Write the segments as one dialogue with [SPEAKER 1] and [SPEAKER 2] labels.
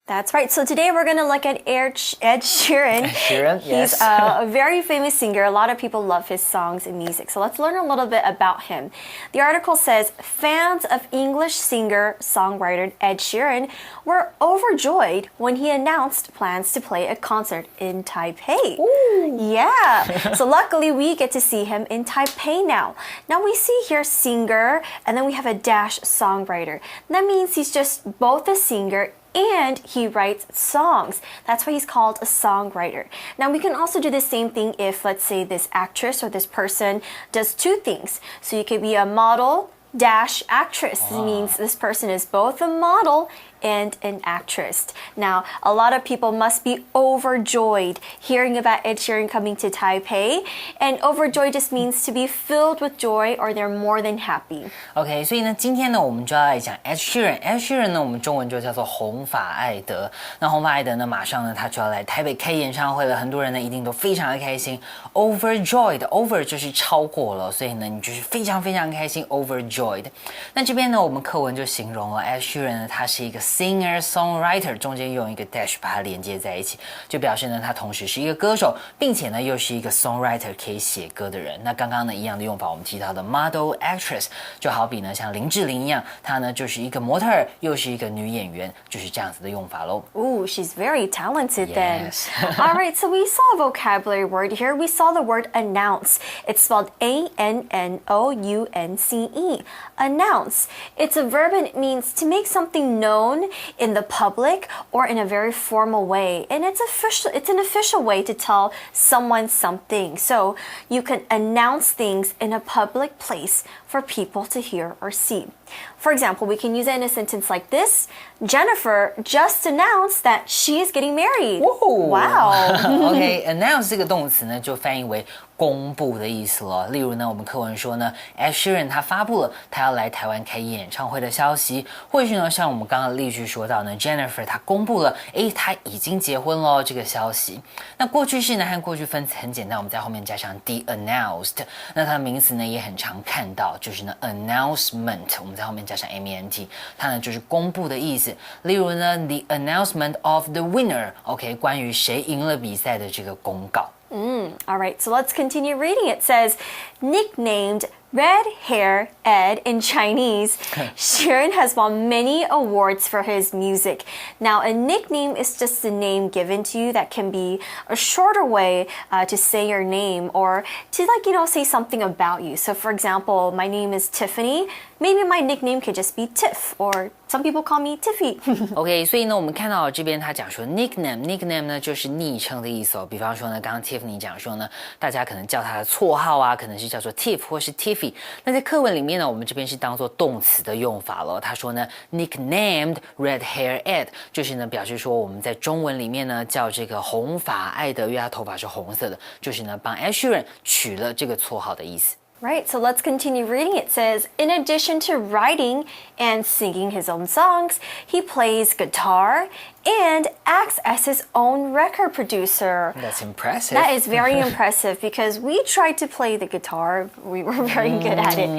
[SPEAKER 1] That's right. So today we're going to look at Ed Sheeran.
[SPEAKER 2] Yes.
[SPEAKER 1] He's a very famous singer. A lot of people love his songs and music. So let's learn a little bit about him. The article says, fans of English singer-songwriter Ed Sheeran were overjoyed when he announced plans to play a concert in Taipei.
[SPEAKER 2] Ooh.
[SPEAKER 1] Yeah. So luckily we get to see him in Taipei now. Now we see here singer, and then we have a dash songwriter. That means he's just both a singer and he writes songs. That's why he's called a songwriter. Now we can also do the same thing if, let's say, this actress or this person does two things. So you could be a model dash actress. It means this person is both a model and an actress. Now, a lot of people must be overjoyed hearing about Ed Sheeran coming to Taipei. And overjoyed just means to be filled with joy or they're more than happy.
[SPEAKER 2] OK， 所以呢，今天呢，我们就要来讲 Ed Sheeran。Ed Sheeran 呢，我们中文就叫做红发艾德。那红发艾德呢，马上呢，他就要来台北开演唱会了。很多人呢，一定都非常的开心。Overjoyed，over 就是超过了，所以呢，你就是非常非常开心。Overjoyed。那这边呢，我们课文就形容了 Ed Sheeran 呢，他是一个singer-songwriter 中间用一个 dash 把它连接在一起，就表示呢他同时是一个歌手，并且呢又是一个 songwriter 可以写歌的人。那刚刚呢一样的用法，我们提到的 model actress 就好比呢像林志玲一样，她呢就是一个模特儿，又是一个女演员，就是这样子的用法咯。
[SPEAKER 1] Ooh, she's very talented then.
[SPEAKER 2] Yes.
[SPEAKER 1] All right, so we saw a vocabulary word here. We saw the word announce. It's spelled A-N-N-O-U-N-C-E. Announce. It's a verb and it means to make something known in the public or in a very formal way. And it's an official way to tell someone something. So you can announce things in a public place for people to hear or see. For example, we can use it in a sentence like this. Jennifer just announced that she is getting married. Wow.
[SPEAKER 2] OK, announce 这个动词呢，就翻译为公布的意思了。例如呢，我们课文说呢 ，Ed Sheeran 他发布了他要来台湾开演唱会的消息。或许呢，像我们刚刚例句说到呢 ，Jennifer 她公布了，她已经结婚了这个消息。那过去式呢和过去分词很简单，我们在后面加上 the announced。那它的名词呢也很常看到，就是呢 announcement， 我们在后面加上 ment， 它呢就是公布的意思。例如呢 the announcement of the winner，OK， 关于谁赢了比赛的这个公告。
[SPEAKER 1] All right, so let's continue reading. It says, nicknamed Red Hair Ed in Chinese, Sheeran has won many awards for his music. Now, a nickname is just a name given to you that can be a shorter way to say your name or to say something about you. So for example, my name is Tiffany. Maybe my nickname could just be Tiff, or some people call me Tiffy.
[SPEAKER 2] OK， 所以呢，我们看到这边他讲说 nickname 呢就是昵称的意思哦。比方说呢，刚刚 Tiffany 讲说呢，大家可能叫他的绰号啊，可能是叫做 Tiff 或是 Tiffy。那在课文里面呢，我们这边是当做动词的用法了。他说呢 ，nicknamed Red Hair Ed， 就是呢表示说我们在中文里面呢叫这个红发艾德，因为他头发是红色的，就是呢帮 Ed Sheeran 取了这个绰号的意思。
[SPEAKER 1] Right, so let's continue reading. It says, in addition to writing and singing his own songs, he plays guitar and acts as his own record producer.
[SPEAKER 2] That's impressive.
[SPEAKER 1] That is very impressive because we tried to play the guitar. We were very good at it.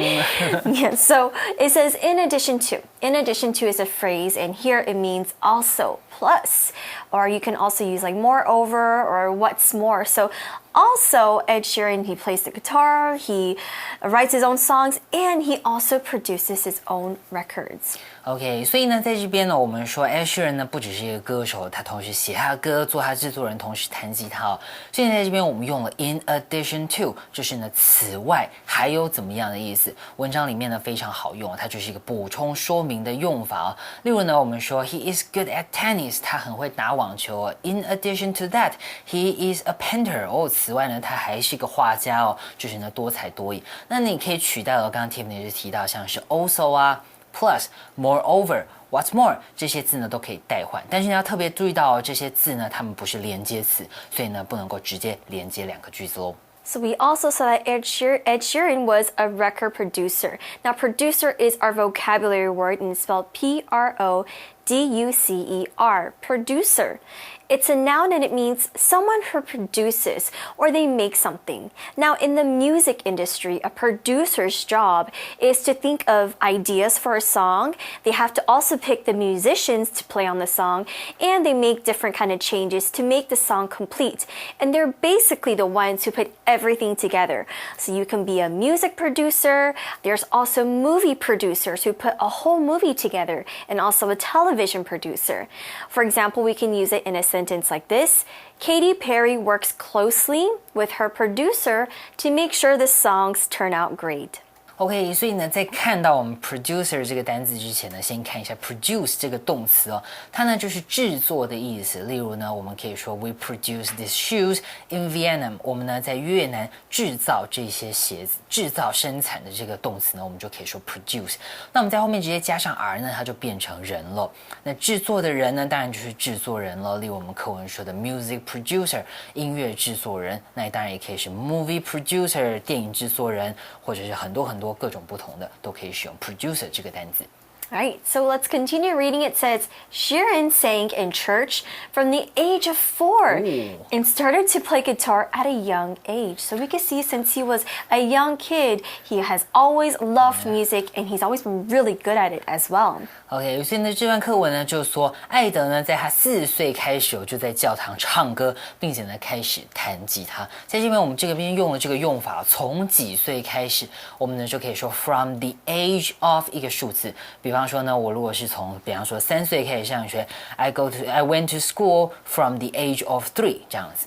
[SPEAKER 1] Yeah, so it says in addition to. In addition to is a phrase, and here it means also, plus. Or you can also use like moreover or what's more. So also, Ed Sheeran, he plays the guitar, he writes his own songs, and he also produces his own records.
[SPEAKER 2] OK， 所以呢，在这边呢，我们说 Ed Sheeran 呢不只是一个歌手，他同时写他的歌，做他制作人，同时弹吉他哦。所以在这边我们用了 in addition to， 就是呢此外还有怎么样的意思。文章里面呢非常好用，它就是一个补充说明的用法哦。例如呢，我们说 He is good at tennis， 他很会打网球哦。In addition to that，he is a painter。此外呢，他还是一个画家哦，就是呢多才多艺。那你可以取代了刚刚 Tiffany 就提到像是 also 啊。Plus, moreover, what's more 这些字呢都可以代换，但是你要特别注意到这些字呢，它们不是连接词，所以呢不能够直接连接两个句子哦。
[SPEAKER 1] So we also saw that Ed Sheeran was a record producer. Now, producer is our vocabulary word and it's spelled P-R-O D-U-C-E-R, producer. It's a noun and it means someone who produces or they make something. Now, in the music industry, a producer's job is to think of ideas for a song. They have to also pick the musicians to play on the song, and they make different kind of changes to make the song complete. And they're basically the ones who put everything together. So you can be a music producer. There's also movie producers who put a whole movie together, and also a television producer. For example, we can use it in a sentence like this. Katy Perry works closely with her producer to make sure the songs turn out great.
[SPEAKER 2] OK， 所以呢，在看到我们 producer 这个单字之前呢，先看一下 produce 这个动词哦，它呢就是制作的意思。例如呢，我们可以说 We produce these shoes in Vietnam。我们呢在越南制造这些鞋子，制造生产的这个动词呢，我们就可以说 produce。那我们在后面直接加上 r 呢，它就变成人了。那制作的人呢，当然就是制作人了。例如我们课文说的 music producer， 音乐制作人。那当然也可以是 movie producer， 电影制作人，或者是很多各种不同的都可以使用 producer 这个单字。
[SPEAKER 1] Alright, so let's continue reading. It says, Sharon sang in church from the age of 4 and started to play guitar at a young age. So we can see since he was a young kid, he has always loved music and he's always been really good at it as well.
[SPEAKER 2] OK， 所以呢，这段课文呢就说，艾德呢在他4岁开始就在教堂唱歌，并且呢开始弹吉他。在这边我们这边用了这个用法，从几岁开始，我们呢就可以说 from the age of 一个数字。比方说呢，我如果是从比方说3岁开始上学 I went to school from the age of 3这样子。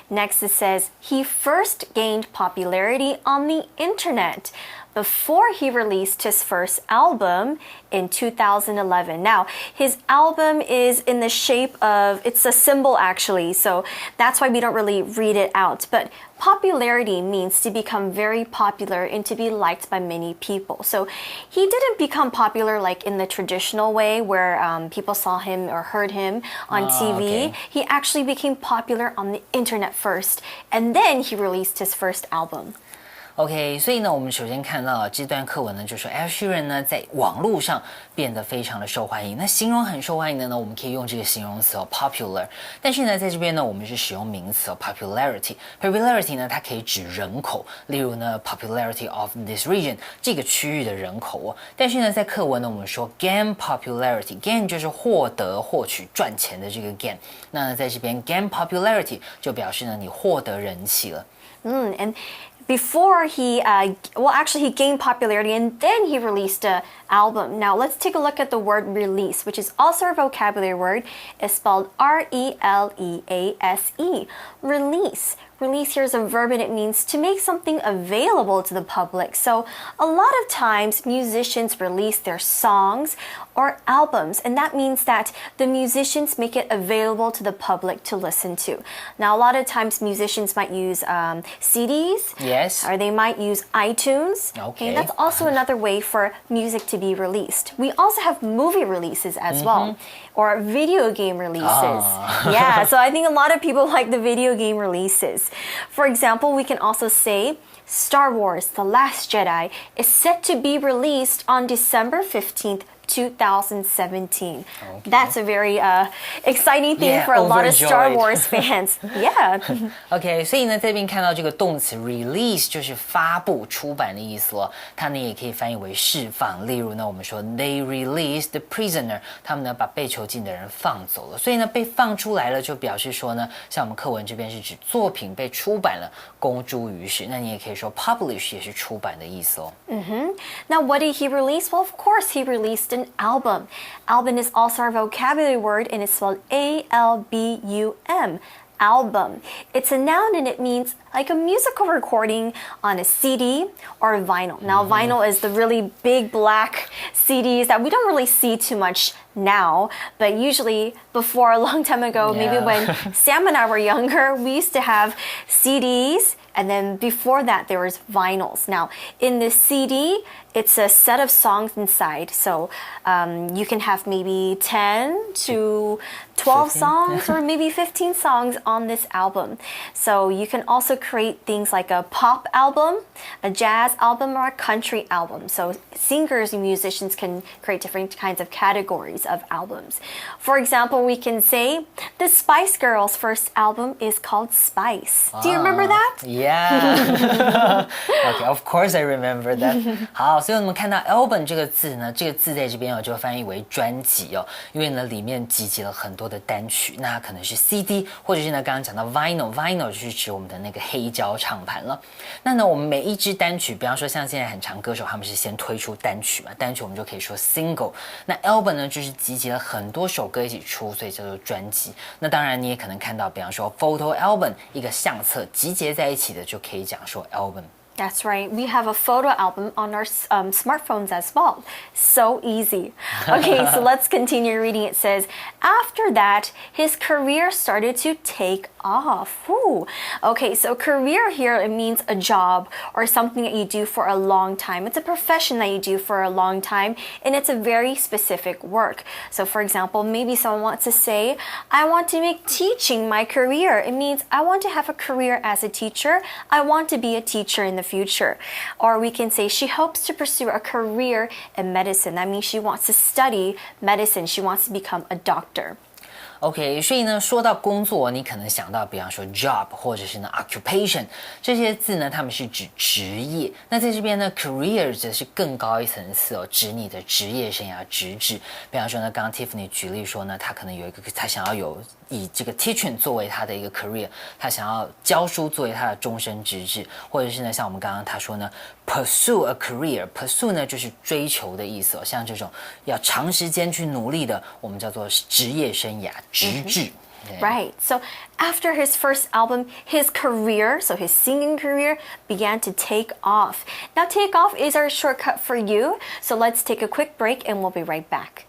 [SPEAKER 1] Next it says, he first gained popularity on the internet before he released his first album in 2011. Now, his album is in the shape of, it's a symbol actually, so that's why we don't really read it out. But popularity means to become very popular and to be liked by many people. So he didn't become popular like in the traditional way where people saw him or heard him on TV.
[SPEAKER 2] Okay.
[SPEAKER 1] He actually became popular on the internet first, and then he released his first album.
[SPEAKER 2] OK， 所以呢，我们首先看到这段课文呢，就说 Ed Sheeran 呢在网络上变得非常的受欢迎。那形容很受欢迎的呢，我们可以用这个形容词哦 popular。但是呢，在这边呢，我们是使用名词哦 popularity。popularity 呢，它可以指人口，例如呢 popularity of this region 这个区域的人口哦。但是呢，在课文呢，我们说 gain popularity，gain 就是获得、获取、赚钱的这个 gain。那在这边 gain popularity 就表示呢，你获得人气了。
[SPEAKER 1] And before he, he gained popularity and then he released an album. Now let's take a look at the word release, which is also a vocabulary word. It's spelled R-E-L-E-A-S-E. Release. Release here is a verb and it means to make something available to the public. So a lot of times musicians release their songs or albums, and that means that the musicians make it available to the public to listen to. Now a lot of times musicians might use CDs.
[SPEAKER 2] Yes.
[SPEAKER 1] Or they might use iTunes.
[SPEAKER 2] Okay.
[SPEAKER 1] That's also another way for music to be released. We also have movie releases as well, or video game releases. Yeah, so I think a lot of people like the video game releases. For example, we can also say Star Wars: The Last Jedi is set to be released on December 15th, 2017.
[SPEAKER 2] Okay.
[SPEAKER 1] That's a very exciting thing for a lot of Star Wars fans. Yeah.
[SPEAKER 2] OK， 所以呢，这边看到这个动词 release 就是发布、出版的意思了。它呢也可以翻译为释放。例如呢，我们说 They released the prisoner， 他们呢把被囚禁的人放走了。所以呢，被放出来了，就表示说呢，像我们课文这边是指作品被出版了，公诸于世。那你也可以说 publish 也是出版的意思哦。
[SPEAKER 1] Now, what did he release? Well, of course, he released an album. Album is also our vocabulary word and it's spelled A-L-B-U-M. Album. It's a noun and it means like a musical recording on a CD or vinyl. Now, vinyl is the really big black CDs that we don't really see too much now, but usually before a long time ago, maybe when Sam and I were younger, we used to have CDs. And then before that, there was vinyls. Now, in the CD, it's a set of songs inside. So you can have maybe 10 to 12 songs or maybe 15 songs on this album. So you can also create things like a pop album, a jazz album, or a country album. So singers and musicians can create different kinds of categories of albums. For example, we can say the Spice Girls' first album is called Spice. Do you remember that?
[SPEAKER 2] Yeah. Okay, of course I remember that. 好，所以我们看到 album 这个字呢，这个字在这边就翻译为专辑哦，因为呢里面集结了很多的单曲，那它可能是 CD， 或者是呢刚刚讲到 vinyl 就是指我们的那个黑胶唱盘了。那呢我们每一支单曲，比方说像现在很常歌手他们是先推出单曲嘛，单曲我们就可以说 single。那 album 呢就是集结了很多首歌一起出，所以叫做专辑。那当然你也可能看到，比方说 photo album 一个相册集结在一起的，就可以讲说 album。That's
[SPEAKER 1] right. We have a photo album on our smartphones as well. So easy. Okay, so let's continue reading. It says, after that, his career started to take off. Ooh. Okay, so career here, it means a job or something that you do for a long time. It's a profession that you do for a long time, and it's a very specific work. So for example, maybe someone wants to say, I want to make teaching my career. It means I want to have a career as a teacher. I want to be a teacher in the future. Or we can say she hopes to pursue a career in medicine. That means she wants to study medicine. She wants to become a doctor.
[SPEAKER 2] OK， 所以呢，说到工作，你可能想到，比方说 job 或者是呢 occupation 这些字呢，它们是指职业。那在这边呢 ，career 则是更高一层次哦，指你的职业生涯、职志。比方说呢，刚刚 Tiffany 举例说呢，他可能有一个，他想要以这个 teaching 作为他的一个 career， 他想要教书作为他的终身职志，或者是呢，像我们刚刚他说呢 ，pursue a career，pursue 呢就是追求的意思哦，像这种要长时间去努力的，我们叫做职业生涯。职志。
[SPEAKER 1] Right. So after his first album, his career, so his singing career, began to take off. Now, take off is our shortcut for you. So let's take a quick break and we'll be right back.